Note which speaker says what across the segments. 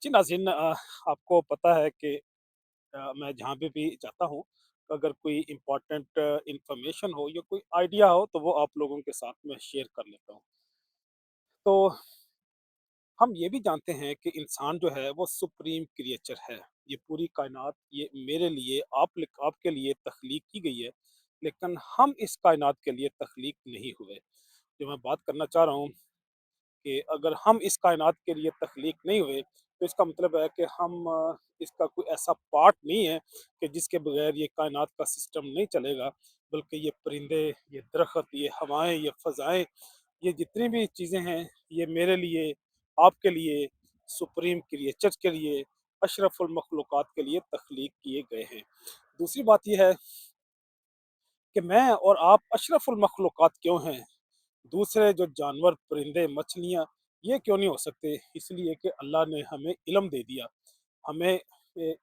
Speaker 1: जी नाज़रीन, आपको पता है कि मैं जहाँ पे भी जाता हूँ, अगर कोई इम्पोर्टेंट इन्फॉर्मेशन हो या कोई आइडिया हो तो वो आप लोगों के साथ में शेयर कर लेता हूँ। तो हम ये भी जानते हैं कि इंसान जो है वो सुप्रीम क्रिएचर है। ये पूरी कायनात ये मेरे लिए आपके लिए तख्लीक की गई है, लेकिन हम इस कायनात के लिए तख्लीक नहीं हुए। जो मैं बात करना चाह रहा हूँ कि अगर हम इस कायनात के लिए तख्लीक नहीं हुए, तो इसका मतलब है कि हम इसका कोई ऐसा पार्ट नहीं है कि जिसके बगैर ये कायनात का सिस्टम नहीं चलेगा, बल्कि ये परिंदे, ये दरख्त, ये हवाएँ, ये फ़ज़ाएँ, ये जितनी भी चीज़ें हैं, ये मेरे लिए, आपके लिए, सुप्रीम क्रिएचर के लिए, अशरफुल मखलूक़ात के लिए तख्लीक किए गए हैं। दूसरी बात ये है कि मैं और आप अशरफुल मखलूक़ात क्यों हैं? दूसरे जो जानवर, परिंदे, मछलियाँ, ये क्यों नहीं हो सकते? इसलिए कि अल्लाह ने हमें इल्म दे दिया, हमें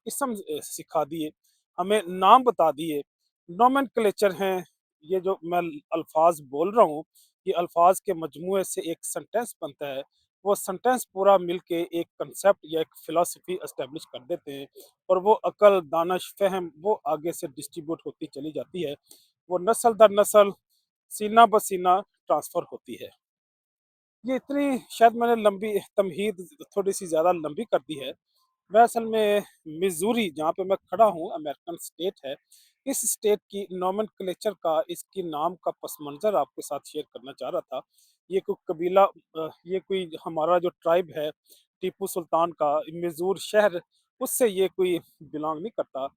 Speaker 1: इसम सिखा दिए, हमें नाम बता दिए। नोमेनक्लेचर हैं, ये जो मैं अल्फ़ाज़ बोल रहा हूँ, ये अल्फ़ाज़ के मजमूए से एक सेंटेंस बनता है। वो सेंटेंस पूरा मिल के एक कांसेप्ट या एक फ़िलॉसफ़ी एस्टेब्लिश कर देते हैं, और वो अक़ल, दानिश, फ़हम वो आगे से डिस्ट्रीब्यूट होती चली जाती है। वो नस्ल दर नस्ल, सीना ब सीना ट्रांसफ़र होती है। ये इतनी शायद मैंने लंबी तमहीद थोड़ी-सी ज़्यादा लंबी कर दी है। मैं असल में मिज़ूरी जहाँ पे मैं खड़ा हूँ, अमेरिकन स्टेट है। इस स्टेट की नोमेनक्लेचर का, इसके नाम का पस मंज़र आपके साथ शेयर करना चाह रहा था। ये कोई कबीला, ये कोई हमारा जो ट्राइब है, टीपू सुल्तान का मिज़ूर शहर, उससे ये कोई बिलॉन्ग नहीं करता।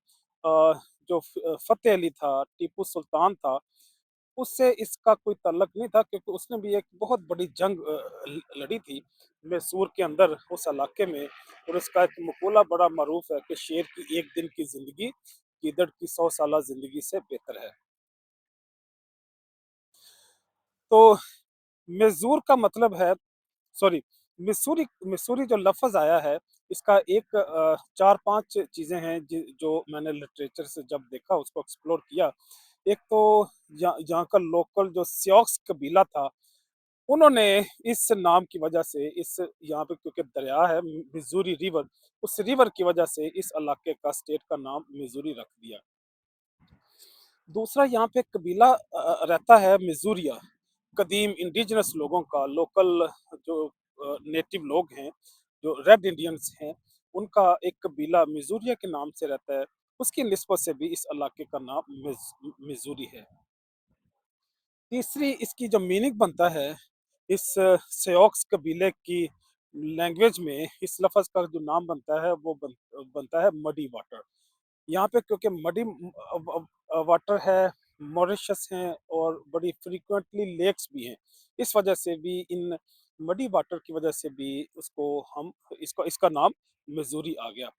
Speaker 1: जो फ़तेह अली था, टीपू सुल्तान था, उससे इसका कोई तल्लक नहीं था, क्योंकि उसने भी एक बहुत बड़ी जंग लड़ी थी मैसूर के अंदर, उस इलाके में। और इसका एक मकूला बड़ा मरूफ है कि शेर की एक दिन की जिंदगी गीदड़ की 100 साला जिंदगी से बेहतर है। तो मैसूर का मतलब है, सॉरी, मिसूरी, मिसूरी जो लफ्ज़ आया है, इसका एक 4-5 चीज़ें हैं जो मैंने लिटरेचर से जब देखा, उसको एक्सप्लोर किया। एक तो यहाँ यहाँ का लोकल जो सियोक्स कबीला था, उन्होंने इस नाम की वजह से, इस यहाँ पे क्योंकि दरिया है मिज़ूरी रिवर, उस रिवर की वजह से इस इलाके का, स्टेट का नाम मिज़ूरी रख दिया। दूसरा, यहाँ पे कबीला रहता है मिज़ूरिया, कदीम इंडिजिनस लोगों का, लोकल जो नेटिव लोग हैं, जो रेड इंडियंस हैं, उनका एक कबीला मिज़ूरिया के नाम से रहता है। उसकी निस्बत से भी इस इलाके का नाम मिज़ूरी है। तीसरी इसकी जो मीनिंग बनता है, इस सेओक्स कबीले की लैंग्वेज में, इस लफ़्ज़ का जो नाम बनता है वो बनता है मडी वाटर। यहाँ पे क्योंकि मडी वाटर है, मॉरिशस हैं, और बड़ी फ्रीक्वेंटली लेक्स भी हैं। इस वजह से भी, इन मडी वाटर की वजह से भी उसको हम इसका इसका नाम मिज़ूरी आ गया।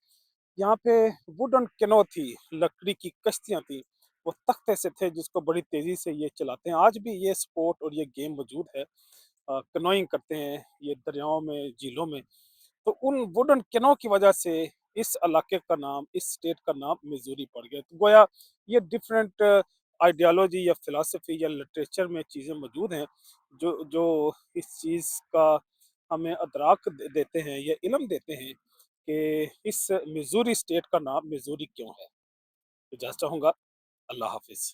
Speaker 1: यहाँ पे वुडन कैनो थी, लकड़ी की कश्तियाँ थी, वो तख्ते से थे जिसको बड़ी तेज़ी से ये चलाते हैं। आज भी ये स्पोर्ट और ये गेम मौजूद है। कैनोइंग करते हैं ये दरियाओं में, झीलों में। तो उन वुडन कैनो की वजह से इस इलाके का नाम, इस स्टेट का नाम मिज़ूरी पड़ गया। तो गोया ये डिफरेंट आइडियोलॉजी या फ़िलॉसफ़ी या लिटरेचर में चीज़ें मौजूद हैं, जो जो इस चीज़ का हमें अदराक देते हैं या इल्म देते हैं कि इस मिज़ूरी स्टेट का नाम मिज़ूरी क्यों है। इजाज़त चाहूँगा। अल्लाह हाफ़िज़।